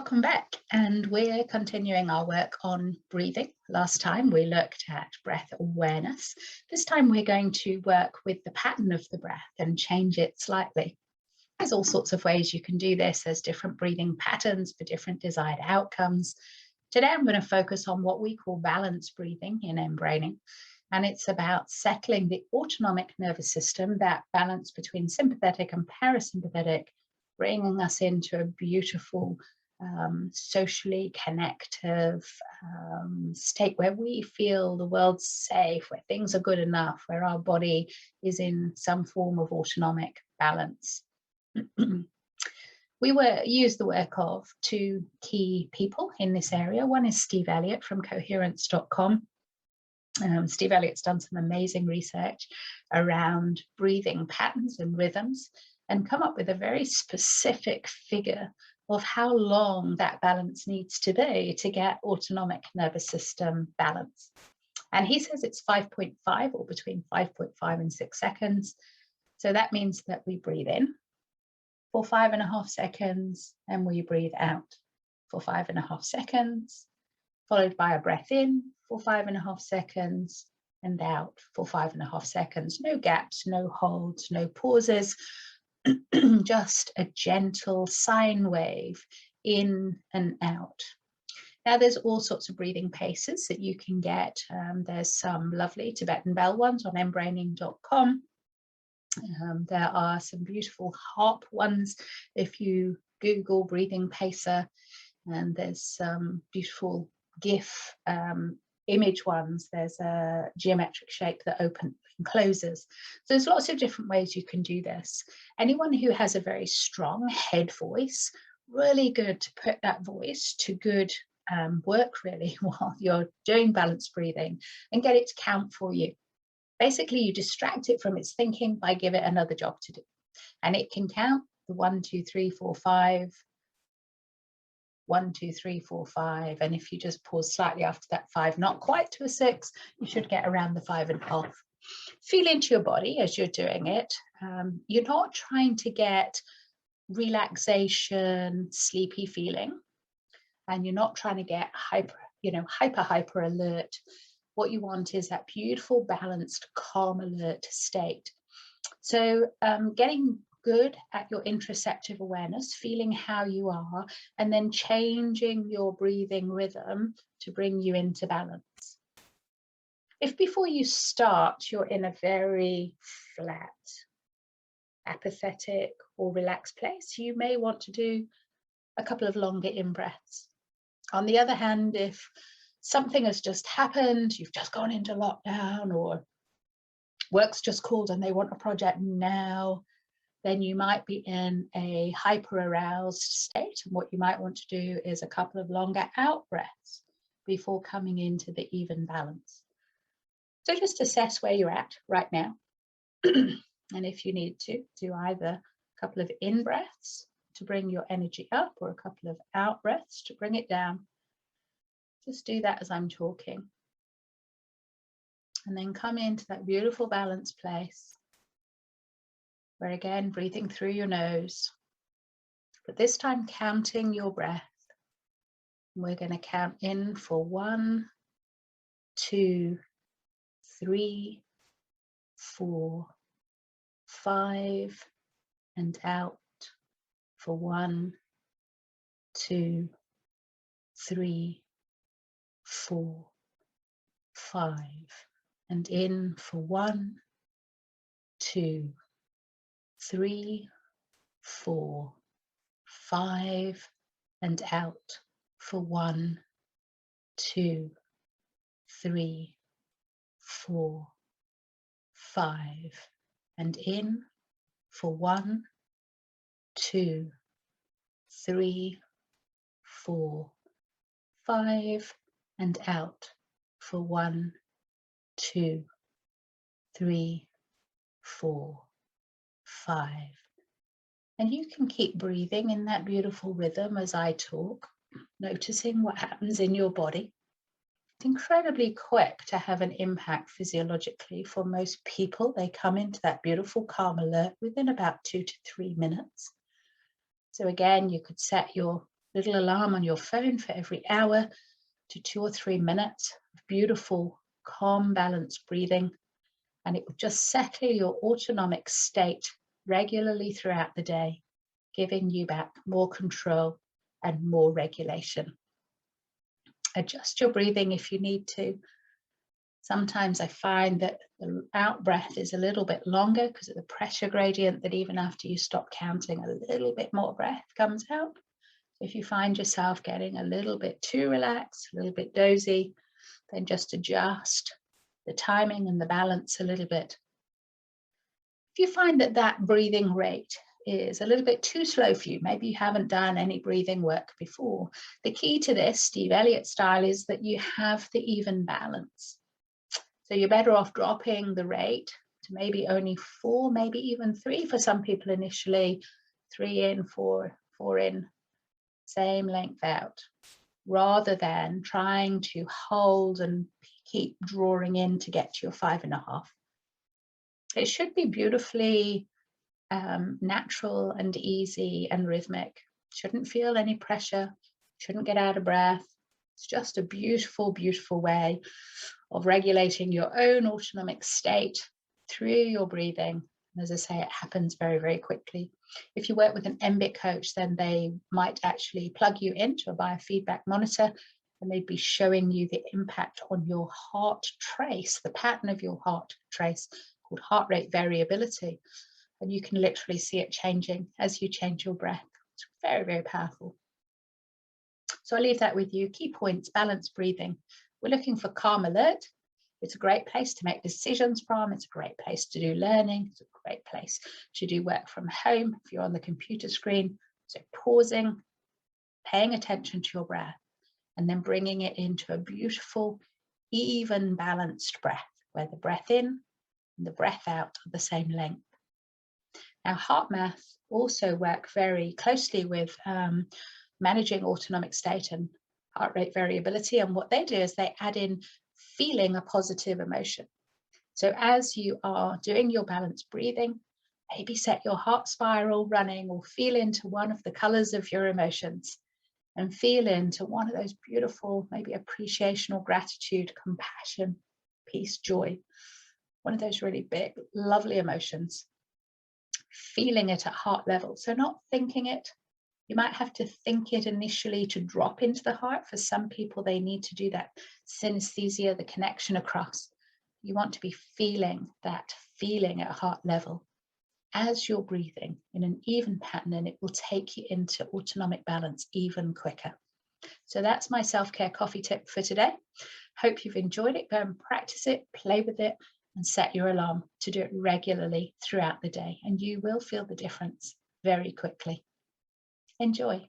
Welcome back, and we're continuing our work on breathing. Last time we looked at breath awareness. This time we're going to work with the pattern of the breath and change it slightly. There's all sorts of ways you can do this. There's different breathing patterns for different desired outcomes. Today I'm going to focus on what we call balanced breathing in mBraining, and it's about settling the autonomic nervous system, that balance between sympathetic and parasympathetic, bringing us into a beautiful socially connective state where we feel the world's safe, where things are good enough, where our body is in some form of autonomic balance. We use the work of two key people in this area. One is Steve Elliot from coherence.com. Steve Elliott's done some amazing research around breathing patterns and rhythms and come up with a very specific figure of how long that balance needs to be to get autonomic nervous system balance. And he says it's 5.5 or between 5.5 and 6 seconds. So that means that we breathe in for 5.5 seconds and we breathe out for 5.5 seconds, followed by a breath in for 5.5 seconds and out for 5.5 seconds. No gaps, no holds, no pauses. Just a gentle sine wave in and out. Now there's all sorts of breathing paces that you can get. There's some lovely Tibetan bell ones on mbraining.com. There are some beautiful harp ones if you Google breathing pacer, and there's some beautiful GIF image ones. There's a geometric shape that opens and closes. So there's lots of different ways you can do this. Anyone who has a very strong head voice, really good to put that voice to good work really while you're doing balanced breathing and get it to count for you. Basically, you distract it from its thinking by give it another job to do. And it can count the 1, 2, 3, 4, 5, 1, 2, 3, 4, 5, and if you just pause slightly after that 5, not quite to a 6, you should get around the 5.5. Feel into your body as you're doing it. You're not trying to get relaxation, sleepy feeling, and you're not trying to get hyper alert. What you want is that beautiful, balanced, calm, alert state. So getting good at your interoceptive awareness, feeling how you are, and then changing your breathing rhythm to bring you into balance. If before you start, you're in a very flat, apathetic or relaxed place, you may want to do a couple of longer in-breaths. On the other hand, if something has just happened, you've just gone into lockdown, or work's just called and they want a project now, then you might be in a hyper-aroused state. And what you might want to do is a couple of longer out breaths before coming into the even balance. So just assess where you're at right now. And if you need to, do either a couple of in-breaths to bring your energy up or a couple of out breaths to bring it down. Just do that as I'm talking. And then come into that beautiful balanced place, where again, breathing through your nose, but this time counting your breath. We're going to count in for 1, 2, 3, 4, 5, and out for 1, 2, 3, 4, 5, and in for 1, 2, 3, 4, 5, and out for 1, 2, 3, 4, 5, and in for 1, 2, 3, 4, 5, and out for 1, 2, 3, 4, 5. And you can keep breathing in that beautiful rhythm as I talk, noticing what happens in your body. It's incredibly quick to have an impact physiologically for most people. They come into that beautiful calm alert within about 2 to 3 minutes. So again, you could set your little alarm on your phone for every hour to 2 or 3 minutes of beautiful, calm, balanced breathing. And it will just settle your autonomic state regularly throughout the day, giving you back more control and more regulation. Adjust your breathing if you need to. Sometimes I find that the out breath is a little bit longer because of the pressure gradient, that even after you stop counting, a little bit more breath comes out. If you find yourself getting a little bit too relaxed, a little bit dozy, then just adjust the timing and the balance a little bit. If you find that that breathing rate is a little bit too slow for you, maybe you haven't done any breathing work before, the key to this, Steve Elliot style, is that you have the even balance. So you're better off dropping the rate to maybe only 4, maybe even 3 for some people initially, 3 in, 4 in, same length out, rather than trying to hold and keep drawing in to get to your 5.5. It should be beautifully natural and easy and rhythmic. Shouldn't feel any pressure, shouldn't get out of breath. It's just a beautiful, beautiful way of regulating your own autonomic state through your breathing. And as I say, it happens very, very quickly. If you work with an mBIT coach, then they might actually plug you into a biofeedback monitor, and they'd be showing you the impact on your heart trace, the pattern of your heart trace, called heart rate variability. And you can literally see it changing as you change your breath. It's very, very powerful. So I'll leave that with you. Key points: balanced breathing. We're looking for calm alert. It's a great place to make decisions from. It's a great place to do learning. It's a great place to do work from home if you're on the computer screen. So pausing, paying attention to your breath, and then bringing it into a beautiful, even balanced breath, where the breath in and the breath out are the same length. Now, Hearthmath also work very closely with managing autonomic state and heart rate variability. And what they do is they add in feeling a positive emotion. So as you are doing your balanced breathing, maybe set your heart spiral running, or feel into one of the colors of your emotions, and feel into one of those beautiful, maybe appreciation or gratitude, compassion, peace, joy, one of those really big, lovely emotions. Feeling it at heart level. So not thinking it. You might have to think it initially to drop into the heart. For some people, they need to do that synesthesia, the connection across. You want to be feeling that feeling at heart level as you're breathing in an even pattern, and it will take you into autonomic balance even quicker. So that's my self-care coffee tip for today. Hope you've enjoyed it. Go and practice it, play with it, and set your alarm to do it regularly throughout the day, and you will feel the difference very quickly. Enjoy.